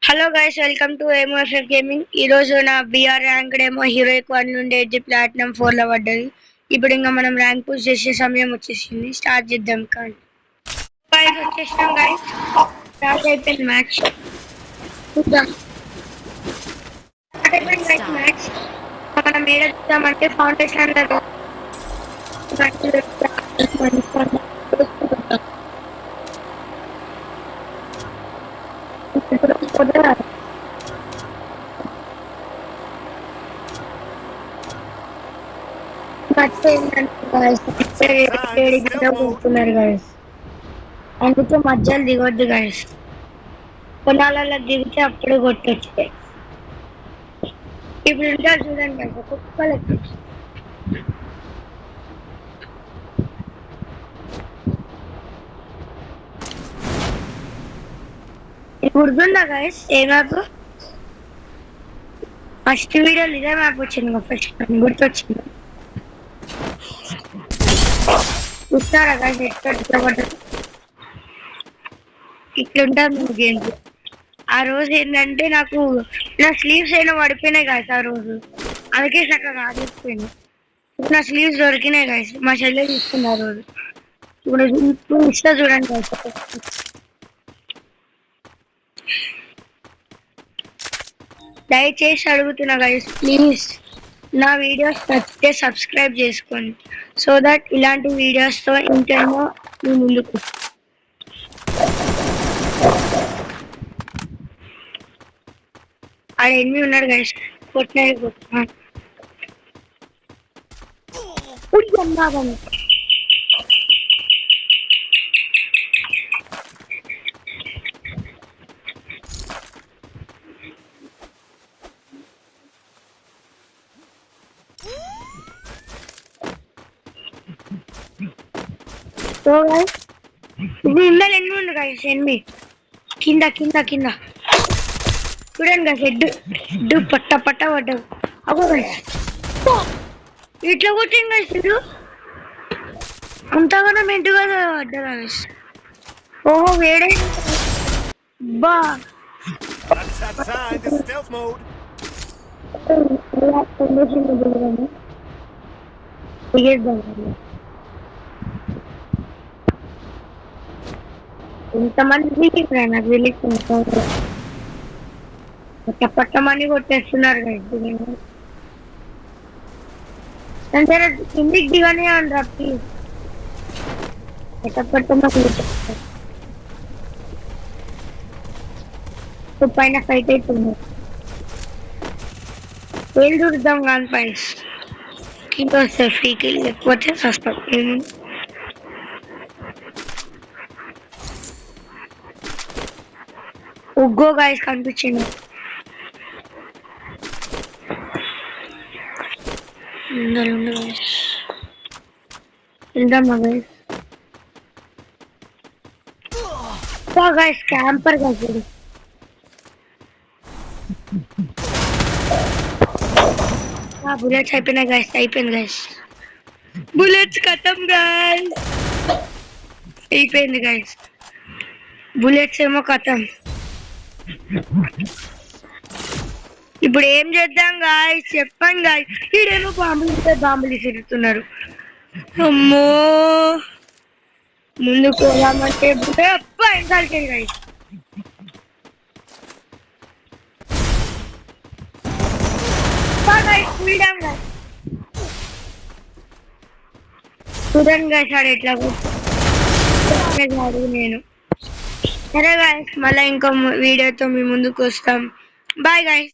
Hello guys, welcome to MFF gaming. ఈ రోజు నా బిఆర్ ర్యాంక్ ఏమో హీరోయిక్ 1 నుండి ఎడ్జ్ ప్లాటినం 4 లో పడ్డది. ఇప్పుడు ఇంకా మనం ర్యాంక్ పుష్ చేసే సమయం వచ్చేసింది. స్టార్ట్ చేద్దాం. కానీ గైస్ వచ్చేసినాం. గైస్ స్టార్ట్ అయిపోయింది మ్యాచ్. చూద్దాం. స్టార్ట్ అయిపోయింది గైస్ మ్యాచ్. మనం ఏడ చూద్దామంటే ఫౌండేషన్ లో కూర్చున్నారు గైస్. అందుకే మధ్యలో దిగొద్దు గైస్. పొలాలలో దిగితే అప్పుడు కొట్టొచ్చు. ఇప్పుడు ఉంటారు చూడండి గైస్, కుక్కలకి గుర్తుందా గైస్? ఏ మ్యాప్? ఫస్ట్ వీడియోలో ఇదే మ్యాప్ వచ్చింది. ఫస్ట్ గుర్తొచ్చింది. చూస్తారా గైస్ ఎక్కడ ఇట్లుంటారు గేమ్స్. ఆ రోజు ఏంటంటే నాకు నా స్లీవ్స్ అయినా పడిపోయినాయి గాయస్. ఆ రోజు అందుకే చక్కగా ఆడిపోయింది. ఇప్పుడు నా స్లీవ్స్ దొరికినాయి గాయస్. మా చెల్లె తీసుకుంది ఆ రోజు. ఇప్పుడు ఇస్తా చూడండి గాయస్. దయచేసి అడుగుతున్నా గైస్, ప్లీజ్ నా వీడియోస్ నచ్చితే సబ్స్క్రైబ్ చేసుకోండి. సో దట్ ఇలాంటి వీడియోస్తో ఇంకెన్నో మీ ముందుకు. ఆడ ఎన్ని ఉన్నాడు గైస్. కొట్టినాయి ఇది ఇందాలు ఎన్ని ఉండు గైస్. ఎన్ని కింద కింద కింద చూడండి గైస్. హెడ్ పట్ట పట్ట పడ్డావు. అగో గైస్ ఇట్లా కొట్టింది గైస్. ఇది అంతగానో మెంటుగా పడ్డా గైస్. ఓహో వేడే బా ఇంతమంది నాకు తెలియదు. పట్టమని కొట్టేస్తున్నారు సరే కిందికి దిగనే అంటారా ప్లీజ్. పట్టమని పైన ఫైట్ అవుతుంది. ఏం చూద్దాం కానీ పైన కింద వస్తే ఫ్రీకి లేకపోతే వస్తాం. ఉగ్గో గాయస్ కనిపించింది. వెళ్దామా guys? Guys camper guys. Bullets అయిపోయినాయి గైస్. అయిపోయింది గైస్. బుల్లెట్స్ ఖతం గైస్. అయిపోయింది గైస్. బుల్లెట్స్ ఏమో ఖతం. ఇప్పుడు ఏం చేద్దాం గాయస్ చెప్పండి గాయస్. ఈడేమో బాంబులు తిరుగుతున్నారు. అమ్మో ముందుకు పోదామంటే ఇన్సల్టెడ్ గాయస్. చూడండి గాయస్ ఆడ ఎట్లా నేను. సరే గాయస్ మళ్ళీ ఇంకో వీడియోతో మీ ముందుకు వస్తాం. Bye guys.